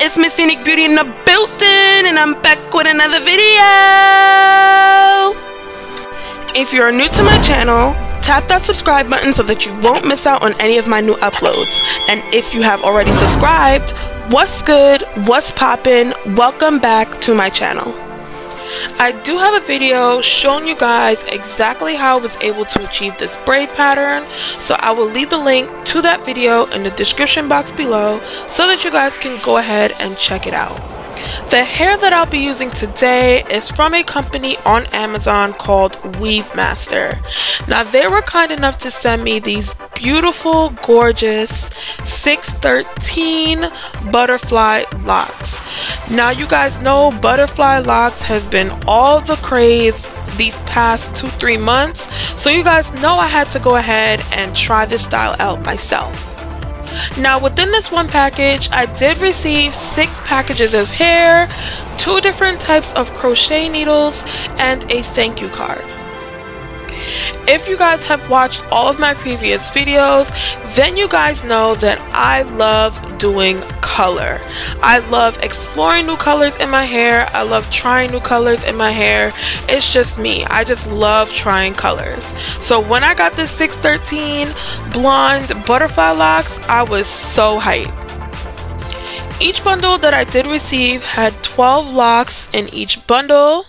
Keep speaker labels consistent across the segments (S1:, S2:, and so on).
S1: It's Miss Unique Beauty in the building, and I'm back with another video. If you're new to my channel, tap that subscribe button so that you won't miss out on any of my new uploads. And if you have already subscribed, what's good, what's poppin', welcome back to my channel. I do have a video showing you guys exactly how I was able to achieve this braid pattern, so I will leave the link to that video in the description box below so that you guys can go ahead and check it out. The hair that I'll be using today is from a company on Amazon called WeaveMaster. Now, they were kind enough to send me these beautiful, gorgeous 613 butterfly locks. Now, you guys know butterfly locks has been all the craze these past 2-3 months, so you guys know I had to go ahead and try this style out myself. Now, within this one package, I did receive 6 packages of hair, 2 different types of crochet needles, and a thank you card. If you guys have watched all of my previous videos, then you guys know that I love doing color. I love exploring new colors in my hair. I love trying new colors in my hair. It's just me. I just love trying colors. So when I got this 613 blonde butterfly locks, I was so hyped. Each bundle that I did receive had 12 locks in each bundle.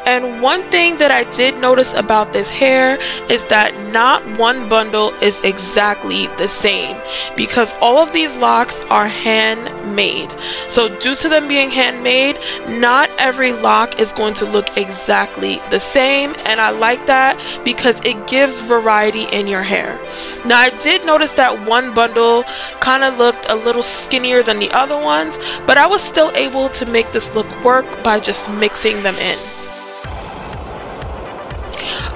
S1: And one thing that I did notice about this hair is that not one bundle is exactly the same, because all of these locks are handmade. So due to them being handmade, not every lock is going to look exactly the same, and I like that because it gives variety in your hair. Now, I did notice that one bundle kind of looked a little skinnier than the other ones, but I was still able to make this look work by just mixing them in.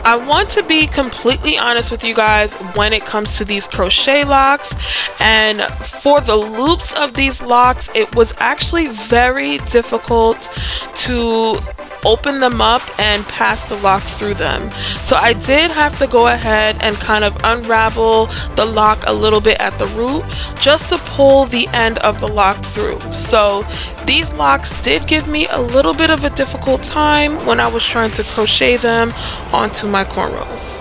S1: I want to be completely honest with you guys when it comes to these crochet locks, and for the loops of these locks, it was actually very difficult to open them up and pass the lock through them. So I did have to go ahead and kind of unravel the lock a little bit at the root just to pull the end of the lock through. So these locks did give me a little bit of a difficult time when I was trying to crochet them onto my cornrows.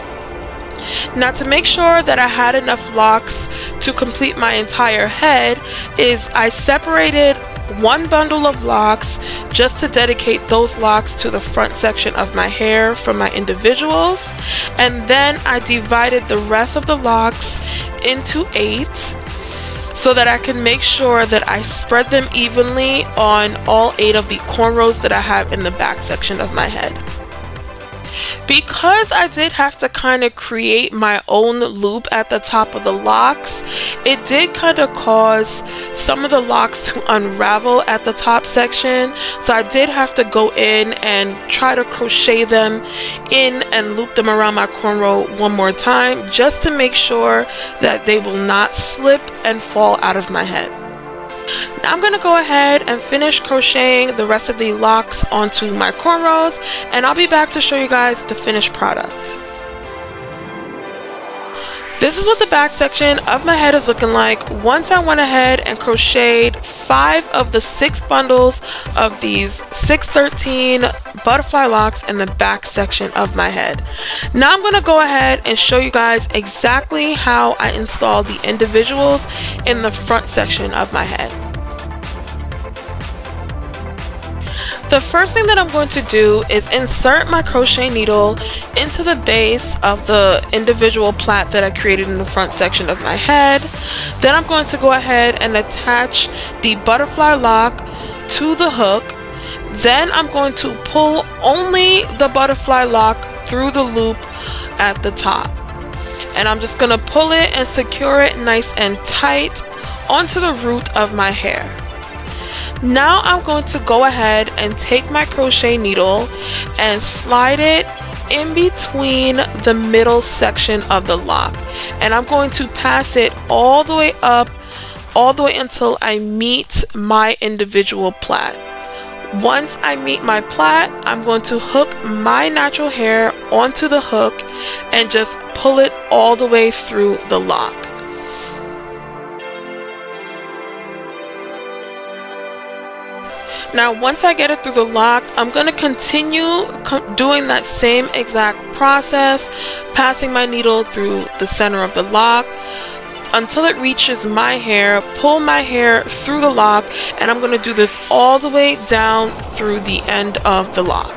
S1: Now, to make sure that I had enough locks to complete my entire head, I separated one bundle of locks just to dedicate those locks to the front section of my hair from my individuals, and then I divided the rest of the locks into 8 so that I can make sure that I spread them evenly on all 8 of the cornrows that I have in the back section of my head. Because I did have to kind of create my own loop at the top of the locks, it did kind of cause some of the locks to unravel at the top section. So I did have to go in and try to crochet them in and loop them around my cornrow one more time, just to make sure that they will not slip and fall out of my head. Now I'm going to go ahead and finish crocheting the rest of the locks onto my cornrows, and I'll be back to show you guys the finished product. This is what the back section of my head is looking like once I went ahead and crocheted 5 of the 6 bundles of these 613 butterfly locks in the back section of my head. Now I'm going to go ahead and show you guys exactly how I installed the individuals in the front section of my head. The first thing that I'm going to do is insert my crochet needle into the base of the individual plait that I created in the front section of my head. Then I'm going to go ahead and attach the butterfly lock to the hook. Then I'm going to pull only the butterfly lock through the loop at the top. And I'm just going to pull it and secure it nice and tight onto the root of my hair. Now I'm going to go ahead and take my crochet needle and slide it in between the middle section of the lock, and I'm going to pass it all the way up, all the way until I meet my individual plait. Once I meet my plait, I'm going to hook my natural hair onto the hook and just pull it all the way through the lock. Now once I get it through the lock, I'm going to continue doing that same exact process, passing my needle through the center of the lock until it reaches my hair, pull my hair through the lock, and I'm going to do this all the way down through the end of the lock.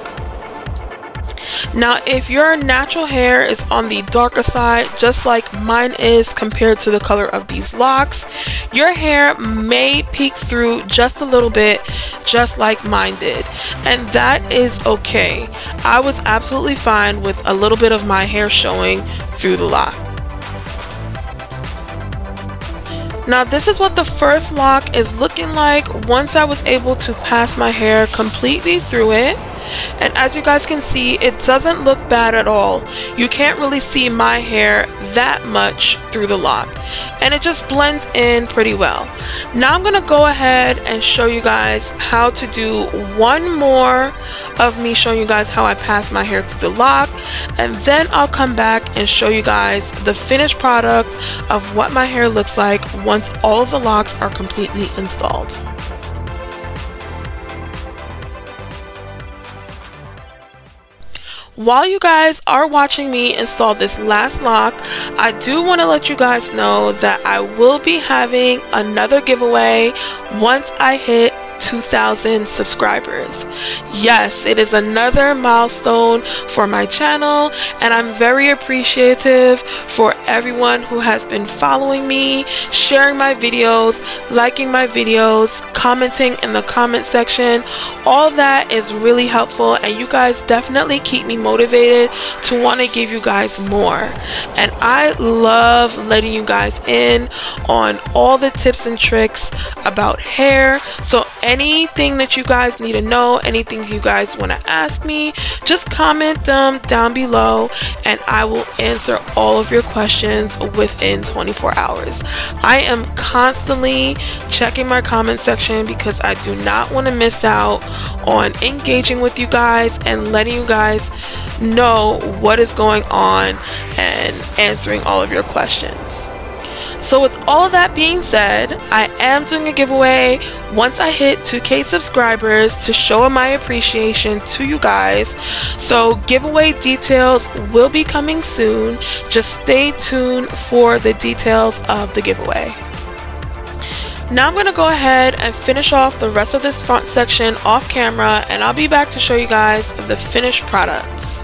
S1: Now if your natural hair is on the darker side, just like mine is compared to the color of these locks, your hair may peek through just a little bit, just like mine did, and that is okay. I was absolutely fine with a little bit of my hair showing through the lock. Now this is what the first lock is looking like once I was able to pass my hair completely through it. And as you guys can see, it doesn't look bad at all. You can't really see my hair that much through the lock, and it just blends in pretty well. Now I'm gonna go ahead and show you guys how to do one more of me showing you guys how I pass my hair through the lock, and then I'll come back and show you guys the finished product of what my hair looks like once all of the locks are completely installed. While you guys are watching me install this last lock, I do want to let you guys know that I will be having another giveaway once I hit 2,000 subscribers. Yes, it is another milestone for my channel, and I'm very appreciative for everyone who has been following me, sharing my videos, liking my videos, commenting in the comment section. All that is really helpful, and you guys definitely keep me motivated to want to give you guys more. And I love letting you guys in on all the tips and tricks about hair. So anything that you guys need to know, anything you guys want to ask me, just comment them down below and I will answer all of your questions within 24 hours. I am constantly checking my comment section because I do not want to miss out on engaging with you guys and letting you guys know what is going on and answering all of your questions. So with all of that being said, I am doing a giveaway once I hit 2K subscribers to show my appreciation to you guys. So giveaway details will be coming soon. Just stay tuned for the details of the giveaway. Now I'm going to go ahead and finish off the rest of this front section off camera, and I'll be back to show you guys the finished products.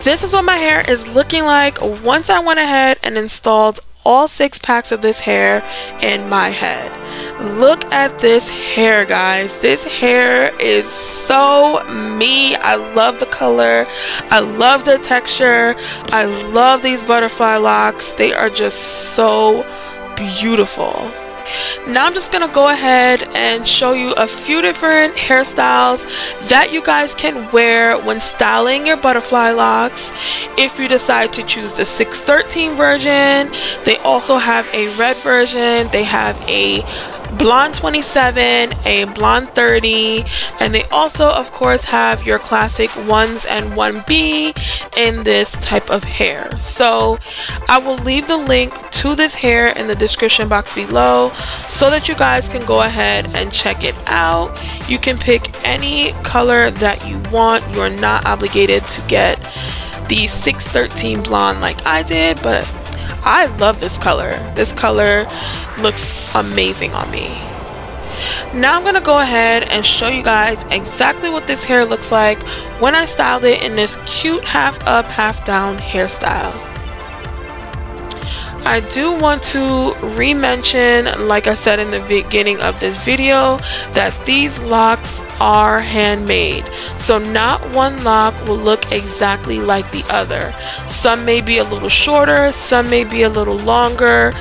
S1: This is what my hair is looking like once I went ahead and installed all 6 packs of this hair in my head. Look at this hair, guys. This hair is so me. I love the color. I love the texture. I love these butterfly locks. They are just so beautiful. Now I'm just gonna go ahead and show you a few different hairstyles that you guys can wear when styling your butterfly locks. If you decide to choose the 613 version, they also have a red version, they have a blonde 27, a blonde 30, and they also of course have your classic 1s and 1B in this type of hair. So I will leave the link to this hair in the description box below so that you guys can go ahead and check it out. You can pick any color that you want. You're not obligated to get the 613 blonde like I did, but I love this color. This color looks amazing on me. Now I'm gonna go ahead and show you guys exactly what this hair looks like when I styled it in this cute half up, half down hairstyle. I do want to re-mention, like I said in the beginning of this video, that these locks are handmade. So not one lock will look exactly like the other. Some may be a little shorter, some may be a little longer.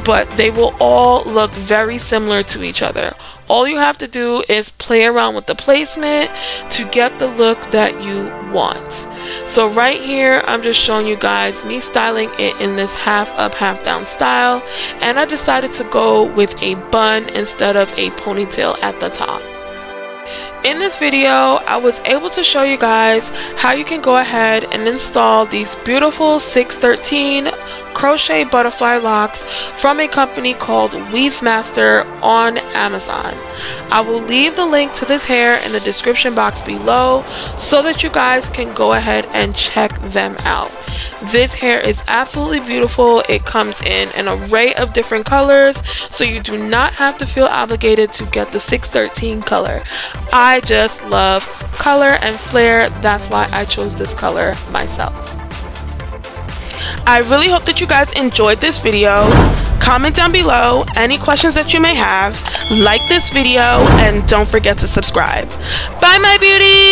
S1: but they will all look very similar to each other. All you have to do is play around with the placement to get the look that you want. So right here, I'm just showing you guys me styling it in this half up, half down style, and I decided to go with a bun instead of a ponytail at the top. In this video, I was able to show you guys how you can go ahead and install these beautiful 613 crochet butterfly locks from a company called WeaveMaster on Amazon. I will leave the link to this hair in the description box below so that you guys can go ahead and check them out. This hair is absolutely beautiful. It comes in an array of different colors, so you do not have to feel obligated to get the 613 color. I just love color and flare. That's why I chose this color myself. I really hope that you guys enjoyed this video. Comment down below any questions that you may have, like this video, and don't forget to subscribe. Bye, my beauties!